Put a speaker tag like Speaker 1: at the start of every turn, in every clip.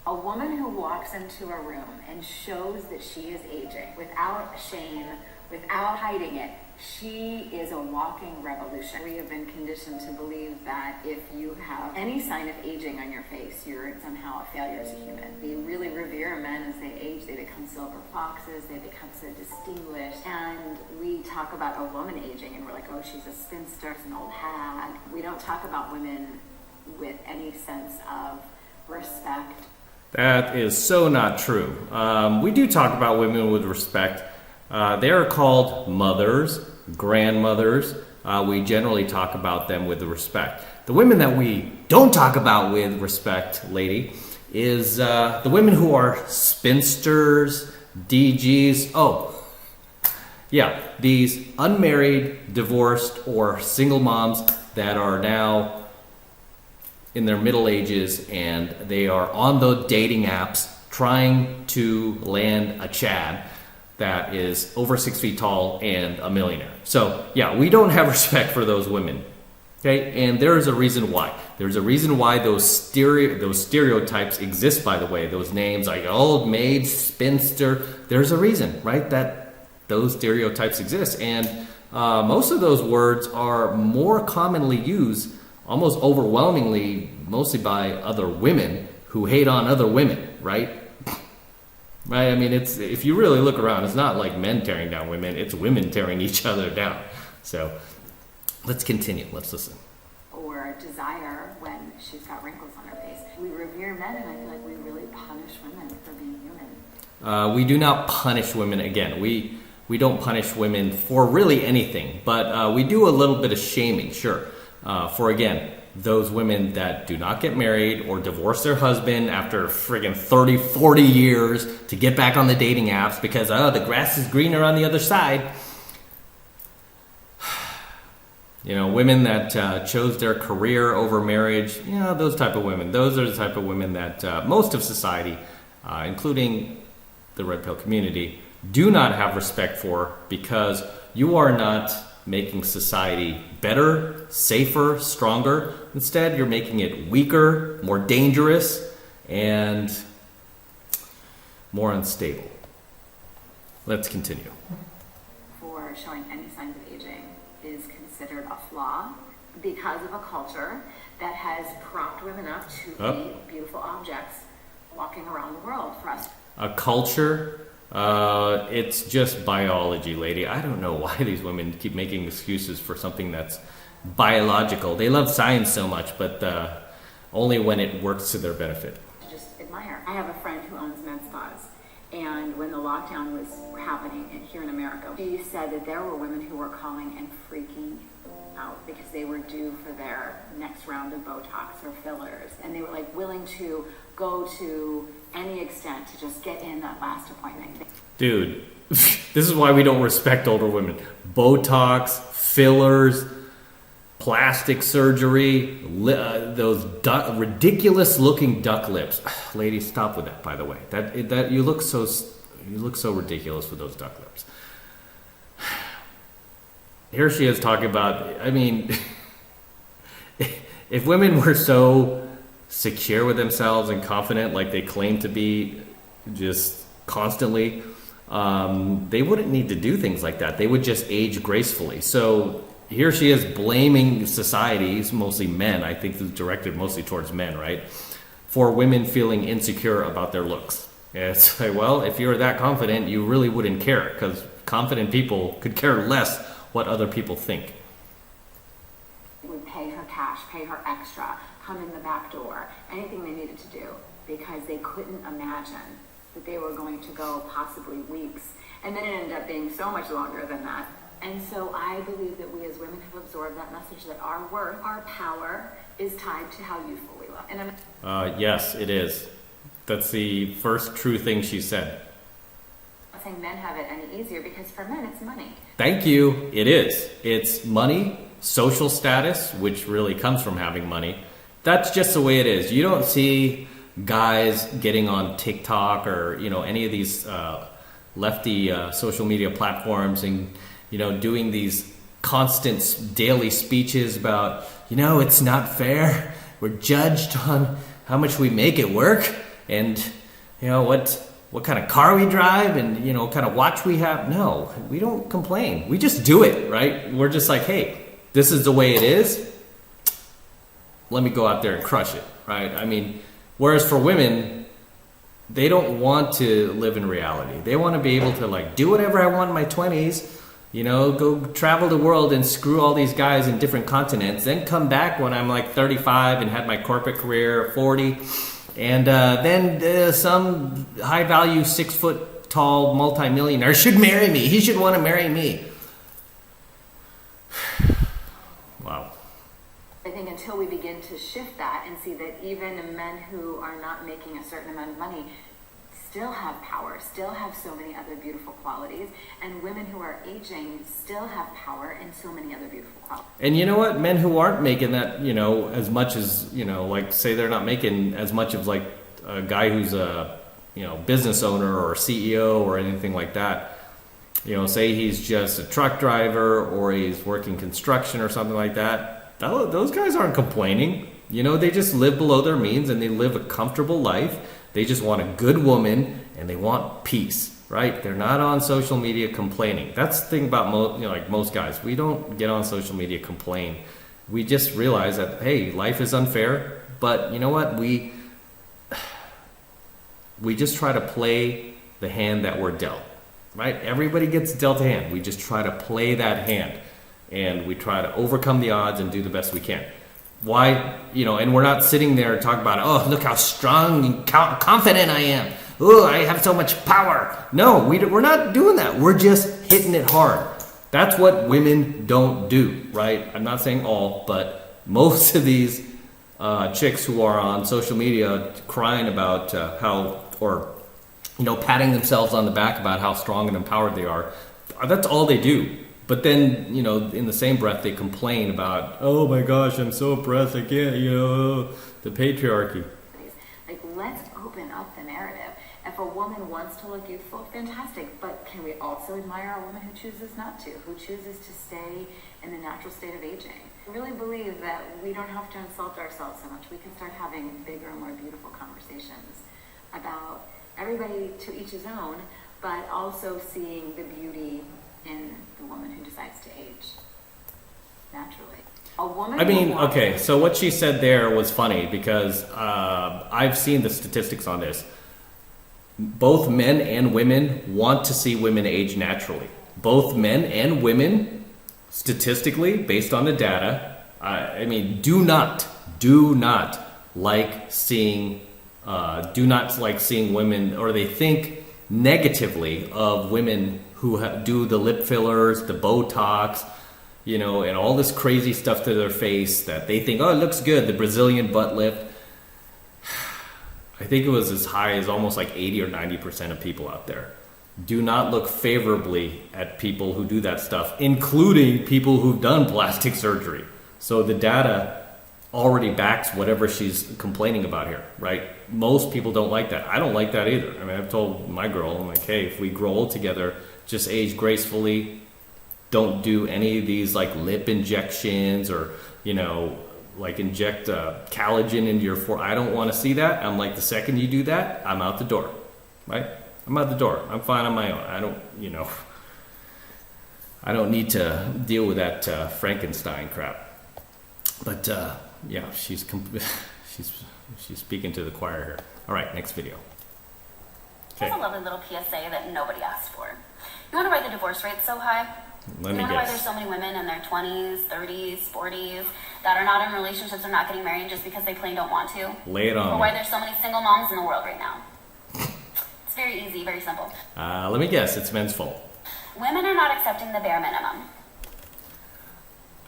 Speaker 1: A woman who walks into a room and shows that she is aging without shame, without hiding it, she is a walking revolution. We have been conditioned to believe that if you have any sign of aging on your face, you're somehow a failure as a human. We really revere men as they age. They become silver foxes. They become so distinguished. And we talk about a woman aging and we're like, oh, she's a spinster, it's an old hag. We don't talk about women with any sense of respect.
Speaker 2: That is so not true. We do talk about women with respect. They are called mothers, grandmothers. We generally talk about them with respect. The women that we don't talk about with respect, lady, is the women who are spinsters, DGs. Oh, yeah, these unmarried, divorced, or single moms that are now in their middle ages and they are on the dating apps trying to land a Chad that is over 6 feet tall and a millionaire. So yeah, we don't have respect for those women. Okay, and there is a reason why. There's a reason why those stereotypes exist, by the way. Those names like old maid, spinster. There's a reason, right, that those stereotypes exist. And most of those words are more commonly used, almost overwhelmingly, mostly by other women who hate on other women, right? Right? I mean, it's, if you really look around, it's not like men tearing down women, it's women tearing each other down. So let's continue. Let's listen.
Speaker 1: Or desire when she's got wrinkles on her face. We revere men, and I feel like we really punish women for being human.
Speaker 2: We do not punish women. Again, we don't punish women for really anything, but we do a little bit of shaming, sure. For, again, those women that do not get married or divorce their husband after friggin' 30, 40 years to get back on the dating apps because, oh, the grass is greener on the other side. You know, women that chose their career over marriage, you know, those type of women. Those are the type of women that most of society, including the red pill community, do not have respect for because you are not making society better, safer, stronger. Instead, you're making it weaker, more dangerous, and more unstable. Let's continue.
Speaker 1: For showing any signs of aging is considered a flaw because of a culture that has propped women up to be beautiful objects walking around the world for us.
Speaker 2: A culture? It's just biology, lady. I don't know why these women keep making excuses for something that's biological. They love science so much, but only when it works to their benefit.
Speaker 1: Just admire. I have a friend who owns med spas, and when the lockdown was happening here in America, she said that there were women who were calling and freaking out because they were due for their next round of Botox or fillers, and they were like willing to go to any extent to just get in that last appointment.
Speaker 2: Dude, this is why we don't respect older women. Botox, fillers, plastic surgery, those ridiculous looking duck lips. Ladies, stop with that, by the way. That you look so ridiculous with those duck lips. Here she is talking about, I mean, if women were so secure with themselves and confident like they claim to be just constantly, they wouldn't need to do things like that. They would just age gracefully. So here she is blaming society, mostly men, I think it's directed mostly towards men, right? For women feeling insecure about their looks. And it's like, well, if you're that confident, you really wouldn't care because confident people could care less what other people think.
Speaker 1: Would pay her cash, pay her extra, come in the back door, anything they needed to do because they couldn't imagine that they were going to go possibly weeks. And then it ended up being so much longer than that. And so I believe that we as women have absorbed that message that our worth, our power is tied to how youthful we look. And
Speaker 2: yes, it is. That's the first true thing she said.
Speaker 1: I'm not saying men have it any easier because for men it's money.
Speaker 2: Thank you. It is. It's money, social status, which really comes from having money. That's just the way it is. You don't see guys getting on TikTok or, you know, any of these lefty social media platforms and, you know, doing these constant daily speeches about, you know, it's not fair. We're judged on how much we make at work. and what kind of car we drive, and what kind of watch we have. No, we don't complain. We just do it, right? We're just like, hey, this is the way it is. Let me go out there and crush it, right? I mean, whereas for women, they don't want to live in reality. They want to be able to like do whatever I want in my 20s, go travel the world and screw all these guys in different continents, then come back when I'm like 35 and had my corporate career at 40, and then some high value 6 foot tall multimillionaire should marry me. He should want to marry me. Wow.
Speaker 1: I think until we begin to shift that and see that even men who are not making a certain amount of money still have power, still have so many other beautiful qualities, and women who are aging still have power and so many other beautiful qualities.
Speaker 2: And you know what? Men who aren't making that, as much as, like say they're not making as much of like a guy who's a, business owner or CEO or anything like that. Say he's just a truck driver or he's working construction or something like that. Those guys aren't complaining. They just live below their means and they live a comfortable life. They just want a good woman and they want peace, right? They're not on social media complaining. That's the thing about most guys. We don't get on social media complain. We just realize that, hey, life is unfair, but you know what? We just try to play the hand that we're dealt, right? Everybody gets dealt a hand. We just try to play that hand and we try to overcome the odds and do the best we can. Why, and we're not sitting there and talking about, oh, look how strong and confident I am. Oh, I have so much power. No, we're not doing that. We're just hitting it hard. That's what women don't do, right? I'm not saying all, but most of these chicks who are on social media crying about patting themselves on the back about how strong and empowered they are, that's all they do. But then, in the same breath, they complain about, oh my gosh, I'm so oppressed, I can't, the patriarchy.
Speaker 1: Like, let's open up the narrative. If a woman wants to look youthful, fantastic. But can we also admire a woman who chooses not to, who chooses to stay in the natural state of aging? I really believe that we don't have to insult ourselves so much. We can start having bigger, more beautiful conversations about everybody to each his own, but also seeing the beauty in the woman who decides to age naturally. A woman.
Speaker 2: So what she said there was funny because I've seen the statistics on this. Both men and women want to see women age naturally. Both men and women, statistically, based on the data, do not like seeing women, or they think negatively of women who do the lip fillers, the Botox, and all this crazy stuff to their face that they think, oh, it looks good, the Brazilian butt lift. I think it was as high as almost like 80 or 90% of people out there do not look favorably at people who do that stuff, including people who've done plastic surgery. So the data already backs whatever she's complaining about here, right? Most people don't like that. I don't like that either. I've told my girl, I'm like, hey, if we grow old together, just age gracefully. Don't do any of these like lip injections or, like inject collagen into your forehead. I don't want to see that. I'm like, the second you do that, I'm out the door, right? I'm out the door. I'm fine on my own. I don't need to deal with that Frankenstein crap. But she's speaking to the choir here. All right, next video. Okay.
Speaker 3: Here's a lovely little PSA that nobody asked for. You wonder why the divorce rate's so high?
Speaker 2: Let me
Speaker 3: why
Speaker 2: guess.
Speaker 3: there's so many women in their 20s, 30s, 40s that are not in relationships or not getting married just because they plain don't want to?
Speaker 2: Lay it on.
Speaker 3: Or why there's so many single moms in the world right now? It's very easy, very simple.
Speaker 2: Let me guess. It's men's fault.
Speaker 3: Women are not accepting the bare minimum.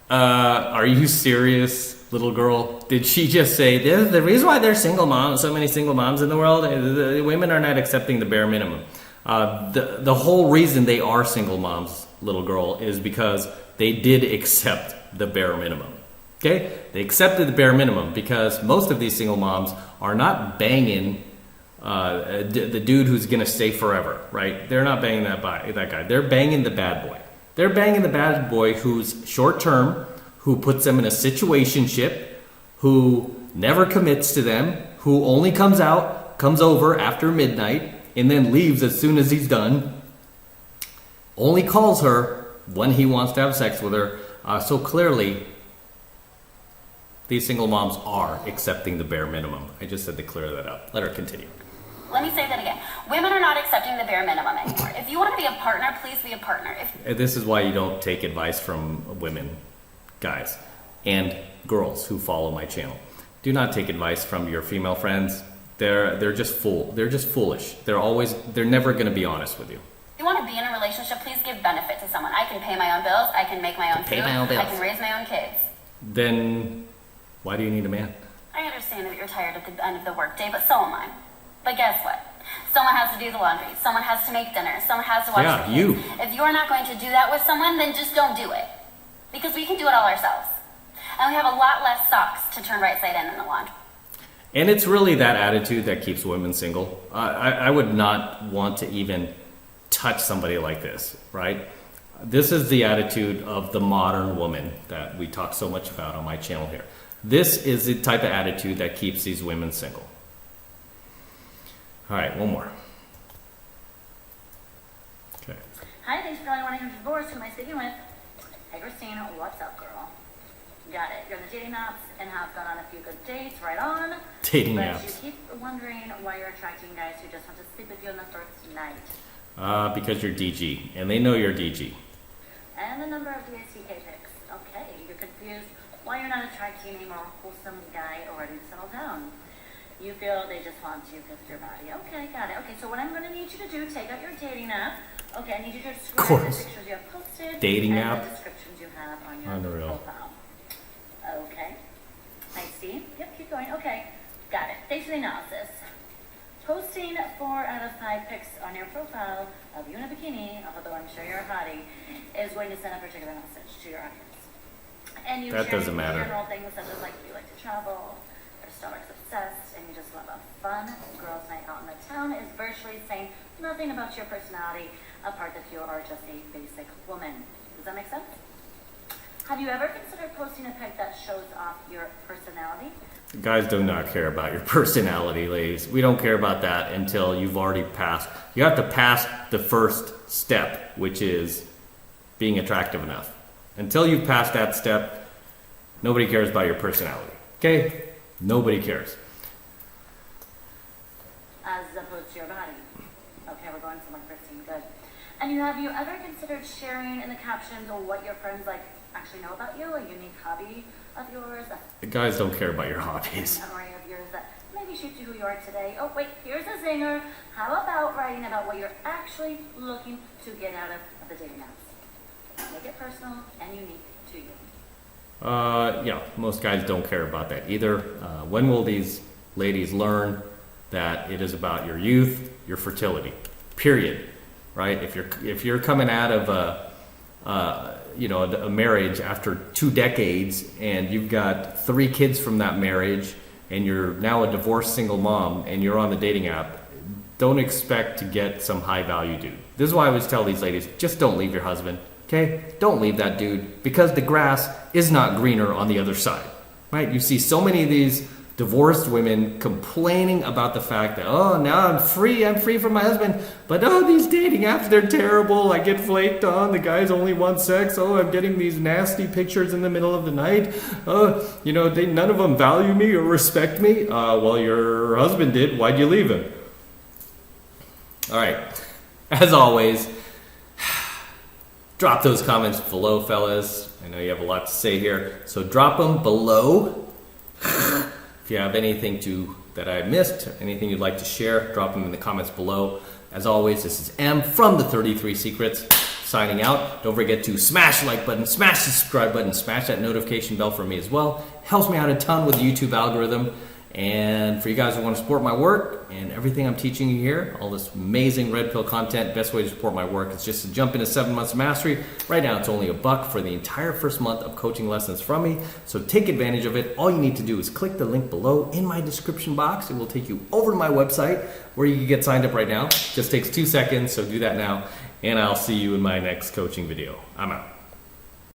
Speaker 2: Are you serious, little girl? Did she just say, the reason why there's single moms, so many single moms in the world, the women are not accepting the bare minimum. The whole reason they are single moms, little girl, is because they did accept the bare minimum. Okay? They accepted the bare minimum because most of these single moms are not banging the dude who's going to stay forever, right? They're not banging that guy. They're banging the bad boy. They're banging the bad boy who's short-term, who puts them in a situationship, who never commits to them, who only comes out comes over after midnight, and then leaves as soon as he's done. Only calls her when he wants to have sex with her. So clearly, these single moms are accepting the bare minimum. I just had to clear that up. Let her continue.
Speaker 3: Let me say that again. Women are not accepting the bare minimum anymore. If you want to be a partner, please be a partner.
Speaker 2: This is why you don't take advice from women, guys, and girls who follow my channel. Do not take advice from your female friends. They're just foolish. They're never going to be honest with you.
Speaker 3: If you want to be in a relationship, please give benefit to someone. I can pay my own bills. I can make my own food. I can raise my own kids.
Speaker 2: Then why do you need a man?
Speaker 3: I understand that you're tired at the end of the workday, but so am I. But guess what? Someone has to do the laundry. Someone has to make dinner. Someone has to watch the kids.
Speaker 2: You.
Speaker 3: If you're not going to do that with someone, then just don't do it. Because we can do it all ourselves. And we have a lot less socks to turn right side in the laundry.
Speaker 2: And it's really that attitude that keeps women single. I would not want to even touch somebody like this, right? This is the attitude of the modern woman that we talk so much about on my channel here. This is the type of attitude that keeps these women single. All right, one more. Okay.
Speaker 4: Hi, thanks for calling 1-800-DIVORCE. Who am I speaking with? Hey, Christine, what's up, girl? Got it. You're on the dating apps and have gone on a few good dates, right on.
Speaker 2: Dating
Speaker 4: but
Speaker 2: apps.
Speaker 4: You keep wondering why you're attracting guys who just want to sleep with you on the first night.
Speaker 2: Because you're DG, and they know you're DG.
Speaker 4: And the number of DICK pics. Okay, you're confused why you're not attracting a more wholesome guy or ready to settle down. You feel they just want to gift your body. Okay, got it. Okay, so what I'm going to need you to do, take out your dating app. Okay, I need you to describe the pictures you have posted.
Speaker 2: Dating
Speaker 4: and
Speaker 2: app?
Speaker 4: the descriptions you have on your
Speaker 2: Unreal.
Speaker 4: profile. Okay, I see. Yep, keep going. Okay, got it. Thanks for the analysis. Posting 4 out of 5 pics on your profile of you in a bikini, although I'm sure you're a hottie, is going to send a particular message to your audience. And you
Speaker 2: That
Speaker 4: share
Speaker 2: doesn't matter.
Speaker 4: general things such as like you like to travel, or Starbucks obsessed, and you just love a fun girls' night out in the town is virtually saying nothing about your personality, apart that you are just a basic woman. Does that make sense? Have you ever considered posting a pic that shows off your personality?
Speaker 2: Guys do not care about your personality, ladies. We don't care about that until you've already passed. You have to pass the first step, which is being attractive enough. Until you've passed that step, nobody cares about your personality. Okay? Nobody cares.
Speaker 4: As opposed to your body. Okay, we're going somewhere, Christine. Good. And have you ever considered sharing in the captions or what your friends like actually know about you, a unique hobby of yours,
Speaker 2: The guys don't care about your
Speaker 4: a
Speaker 2: hobbies.
Speaker 4: memory of yours that maybe shaped you who you are today? Oh, wait, here's a zinger. How about writing about what you're actually looking to get out of the dating apps? Make it personal and unique to you.
Speaker 2: Yeah, most guys don't care about that either. When will these ladies learn that it is about your youth, your fertility, period, right? If you're coming out of a marriage after 2 decades and you've got 3 kids from that marriage and you're now a divorced single mom and you're on the dating app, don't expect to get some high value dude. This is why I always tell these ladies, just don't leave your husband. Okay? Don't leave that dude because the grass is not greener on the other side. Right? You see so many of these divorced women complaining about the fact that, oh, now I'm free from my husband, but oh, these dating apps, they're terrible. I get flaked on. The guys only want sex. Oh, I'm getting these nasty pictures in the middle of the night. Oh, none of them value me or respect me. Well, your husband did. Why'd you leave him? All right. As always, drop those comments below, fellas. I know you have a lot to say here, so drop them below. If you have anything that I missed, anything you'd like to share, drop them in the comments below. As always, this is M from the 33 Secrets signing out. Don't forget to smash the like button, smash the subscribe button, smash that notification bell for me as well. Helps me out a ton with the YouTube algorithm. And for you guys who want to support my work and everything I'm teaching you here, all this amazing red pill content, best way to support my work is just to jump into 7 months of mastery. Right now it's only $1 for the entire first month of coaching lessons from me. So take advantage of it. All you need to do is click the link below in my description box. It will take you over to my website where you can get signed up right now. Just takes 2 seconds, so do that now. And I'll see you in my next coaching video. I'm out.